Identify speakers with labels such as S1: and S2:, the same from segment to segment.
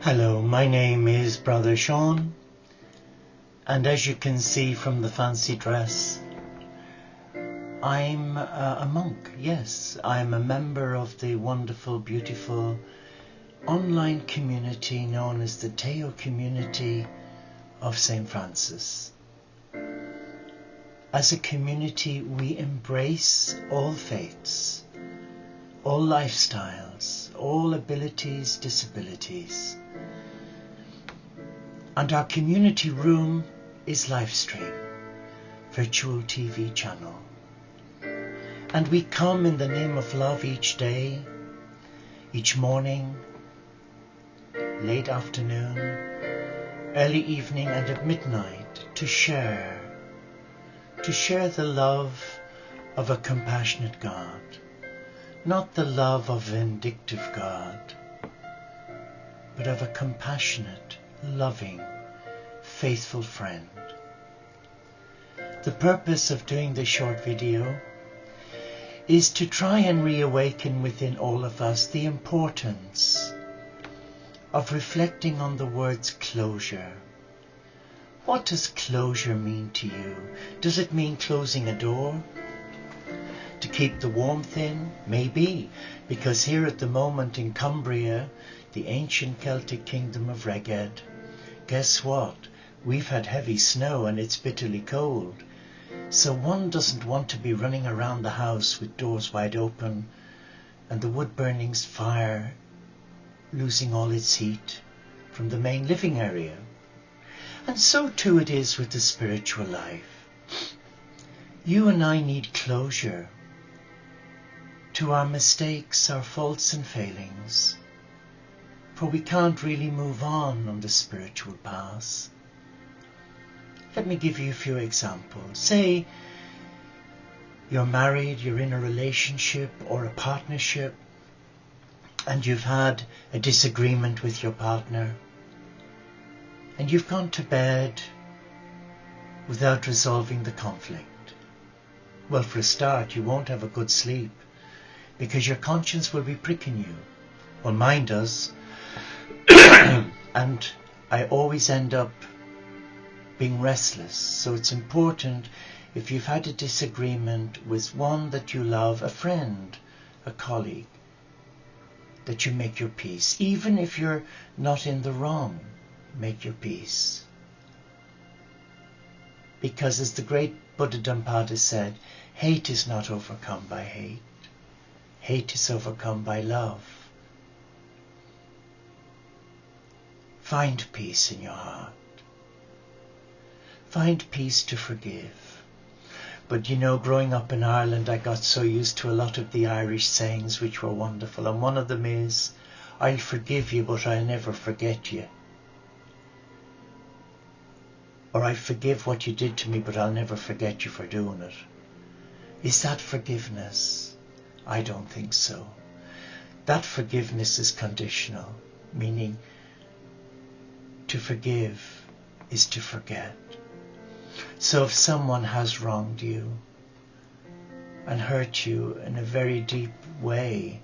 S1: Hello, my name is Brother Sean, and as you can see from the fancy dress, I'm a monk. Yes, I'm a member of the wonderful, beautiful online community known as the Teo Community of St. Francis. As a community, we embrace all faiths, all lifestyles, all abilities, disabilities. And our community room is Livestream, virtual TV channel. And we come in the name of love each day, each morning, late afternoon, early evening and at midnight to share the love of a compassionate God, not the love of a vindictive God, but of a compassionate, loving, faithful friend. The purpose of doing this short video is to try and reawaken within all of us the importance of reflecting on the words closure. What does closure mean to you? Does it mean closing a door to keep the warmth in? Maybe, because here at the moment in Cumbria, the ancient Celtic kingdom of Reged, guess what? We've had heavy snow and it's bitterly cold. So one doesn't want to be running around the house with doors wide open and the wood burning's fire losing all its heat from the main living area. And so too it is with the spiritual life. You and I need closure to our mistakes, our faults and failings, for we can't really move on the spiritual path. Let me give you a few examples. Say you're married, you're in a relationship or a partnership, and you've had a disagreement with your partner, and you've gone to bed without resolving the conflict. Well, for a start, you won't have a good sleep because your conscience will be pricking you. Well, mine does. And I always end up being restless. So it's important, if you've had a disagreement with one that you love, a friend, a colleague, that you make your peace. Even if you're not in the wrong, make your peace. Because as the great Buddha Dhammapada said, hate is not overcome by hate. Hate is overcome by love. Find peace in your heart. Find peace to forgive. But you know, growing up in Ireland, I got so used to a lot of the Irish sayings which were wonderful. And one of them is, I'll forgive you, but I'll never forget you. Or I forgive what you did to me, but I'll never forget you for doing it. Is that forgiveness? I don't think so. That forgiveness is conditional, meaning to forgive is to forget. So if someone has wronged you and hurt you in a very deep way,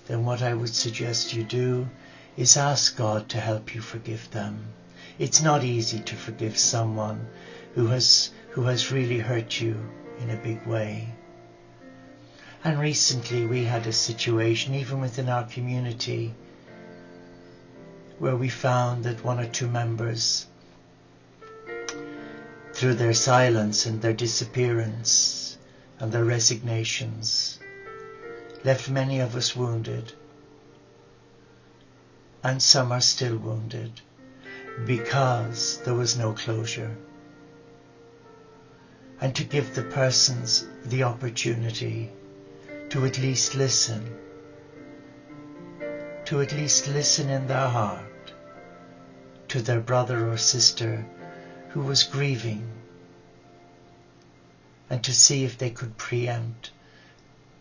S1: then what I would suggest you do is ask God to help you forgive them. It's not easy to forgive someone who has really hurt you in a big way. And recently we had a situation, even within our community, where we found that one or two members, through their silence and their disappearance and their resignations, left many of us wounded. And some are still wounded because there was no closure. And to give the persons the opportunity to at least listen, in their heart to their brother or sister who was grieving, and to see if they could preempt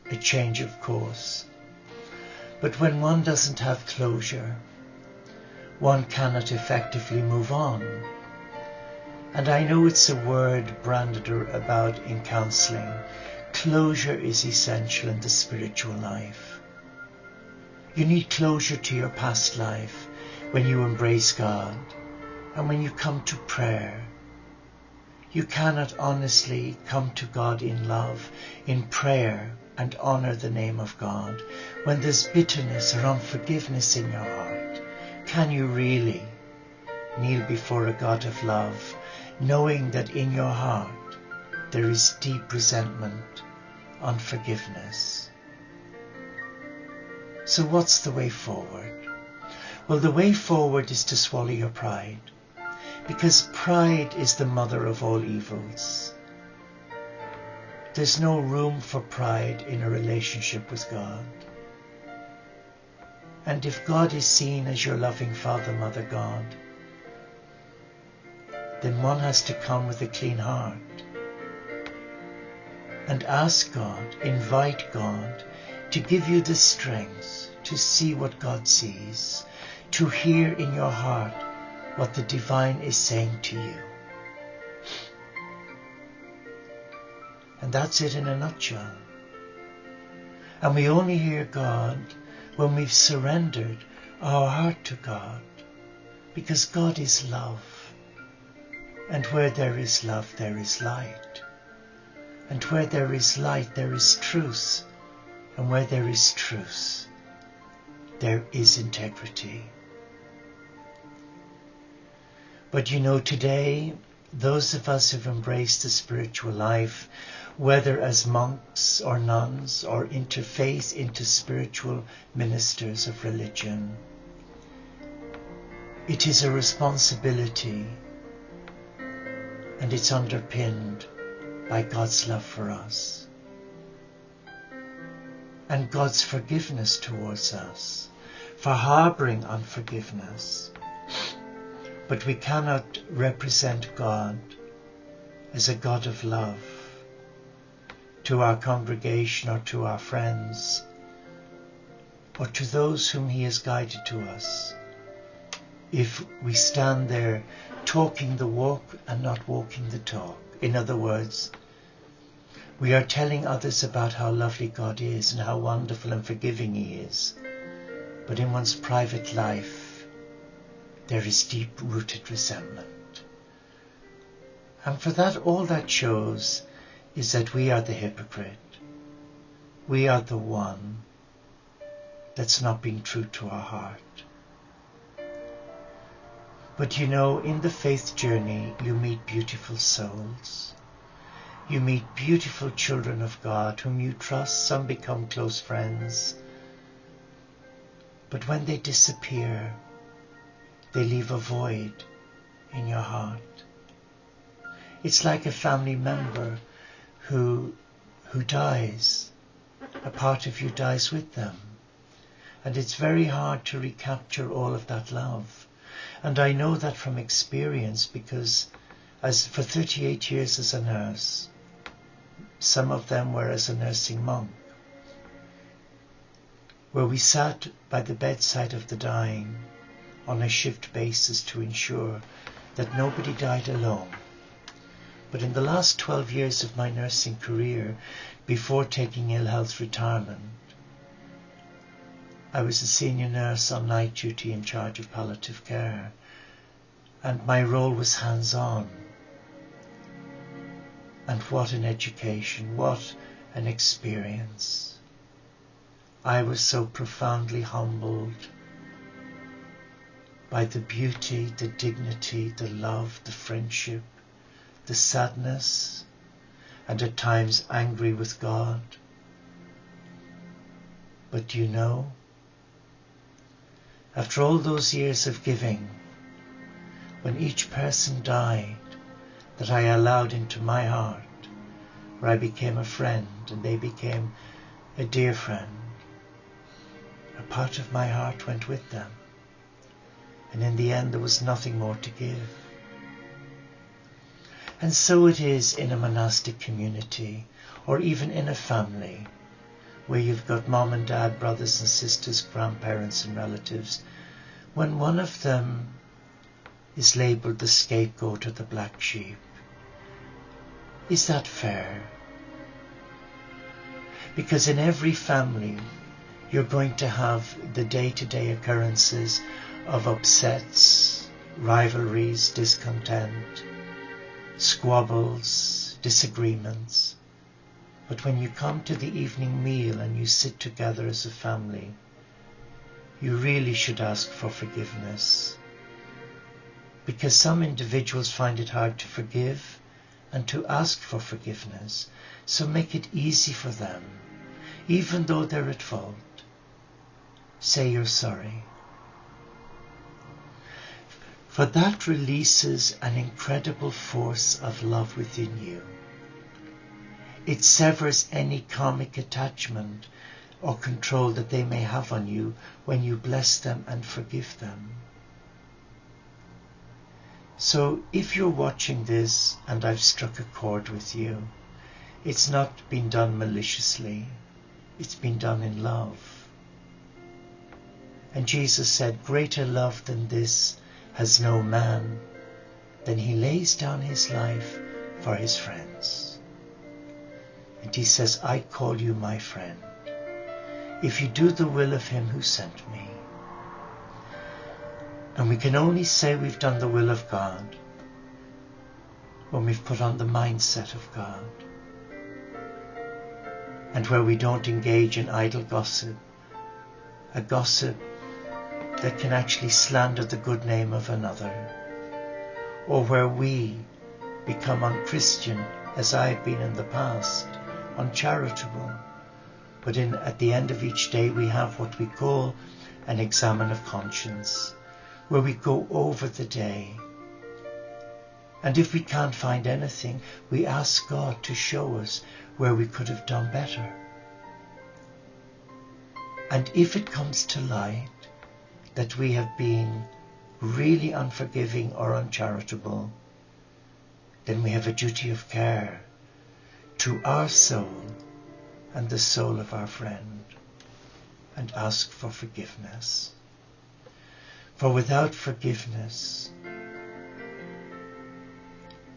S1: a change of course. But when one doesn't have closure, one cannot effectively move on. And I know it's a word branded about in counselling. Closure is essential in the spiritual life. You need closure to your past life, when you embrace God and when you come to prayer. You cannot honestly come to God in love, in prayer, and honor the name of God when there's bitterness or unforgiveness in your heart. Can you really kneel before a God of love, knowing that in your heart there is deep resentment, unforgiveness? So what's the way forward? Well, the way forward is to swallow your pride, because pride is the mother of all evils. There's no room for pride in a relationship with God. And if God is seen as your loving Father, Mother God, then one has to come with a clean heart and ask God, invite God to give you the strength to see what God sees, to hear in your heart what the divine is saying to you. And that's it in a nutshell. And we only hear God when we've surrendered our heart to God, because God is love. And where there is love, there is light. And where there is light, there is truth. And where there is truth, there is integrity. But you know, today, those of us who've embraced the spiritual life, whether as monks or nuns or interfaith into spiritual ministers of religion, it is a responsibility, and it's underpinned by God's love for us and God's forgiveness towards us for harboring unforgiveness. But we cannot represent God as a God of love to our congregation or to our friends or to those whom He has guided to us if we stand there talking the walk and not walking the talk. In other words, we are telling others about how lovely God is and how wonderful and forgiving He is, but in one's private life there is deep-rooted resentment. And for that, all that shows is that we are the hypocrite. We are the one that's not being true to our heart. But you know, in the faith journey, you meet beautiful souls. You meet beautiful children of God whom you trust. Some become close friends. But when they disappear, they leave a void in your heart. It's like a family member who dies. A part of you dies with them. And it's very hard to recapture all of that love. And I know that from experience, because as for 38 years as a nurse, some of them were as a nursing monk, where we sat by the bedside of the dying on a shift basis to ensure that nobody died alone. But in the last 12 years of my nursing career, before taking ill health retirement, I was a senior nurse on night duty in charge of palliative care, and my role was hands-on. And what an education, what an experience. I was so profoundly humbled by the beauty, the dignity, the love, the friendship, the sadness, and at times angry with God. But you know, after all those years of giving, when each person died that I allowed into my heart, where I became a friend and they became a dear friend, a part of my heart went with them. And in the end, there was nothing more to give. And so it is in a monastic community, or even in a family, where you've got mom and dad, brothers and sisters, grandparents and relatives. When one of them is labelled the scapegoat or the black sheep, is that fair? Because in every family, you're going to have the day-to-day occurrences of upsets, rivalries, discontent, squabbles, disagreements. But when you come to the evening meal and you sit together as a family, you really should ask for forgiveness. Because some individuals find it hard to forgive and to ask for forgiveness. So make it easy for them, even though they're at fault. Say you're sorry. For that releases an incredible force of love within you. It severs any karmic attachment or control that they may have on you when you bless them and forgive them. So if you're watching this and I've struck a chord with you, it's not been done maliciously, it's been done in love. And Jesus said, greater love than this has no man, than he lays down his life for his friends. And he says, I call you my friend, if you do the will of him who sent me. And we can only say we've done the will of God when we've put on the mindset of God, and where we don't engage in idle gossip, a gossip that can actually slander the good name of another, or where we become unchristian, as I've been in the past, uncharitable. But at the end of each day we have what we call an examen of conscience, where we go over the day. And if we can't find anything, we ask God to show us where we could have done better. And if it comes to light that we have been really unforgiving or uncharitable, then we have a duty of care to our soul and the soul of our friend, and ask for forgiveness. For without forgiveness,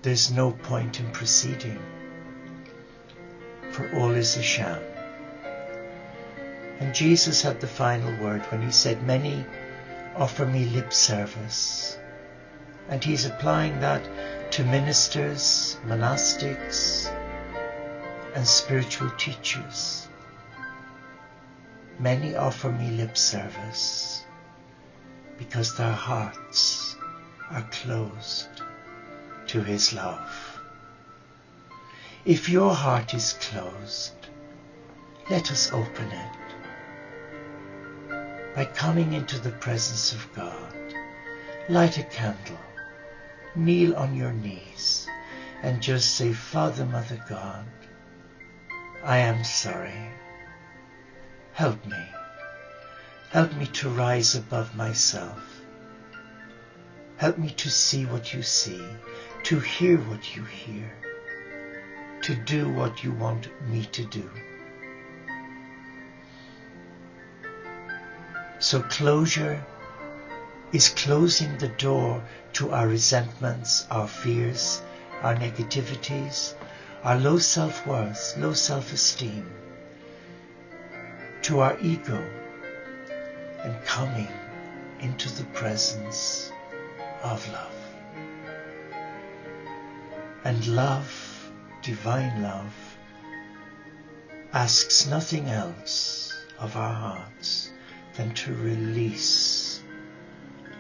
S1: there's no point in proceeding, for all is a sham. And Jesus had the final word when he said, many offer me lip service. And he's applying that to ministers, monastics, and spiritual teachers. Many offer me lip service because their hearts are closed to his love. If your heart is closed, let us open it by coming into the presence of God. Light a candle, kneel on your knees, and just say, Father, Mother God, I am sorry. Help me. Help me to rise above myself. Help me to see what you see, to hear what you hear, to do what you want me to do. So closure is closing the door to our resentments, our fears, our negativities, our low self-worth, low self-esteem, to our ego, and coming into the presence of love. And love, divine love, asks nothing else of our hearts than to release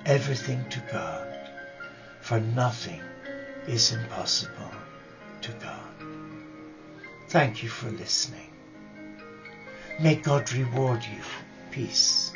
S1: everything to God, for nothing is impossible to God. Thank you for listening. May God reward you. Peace.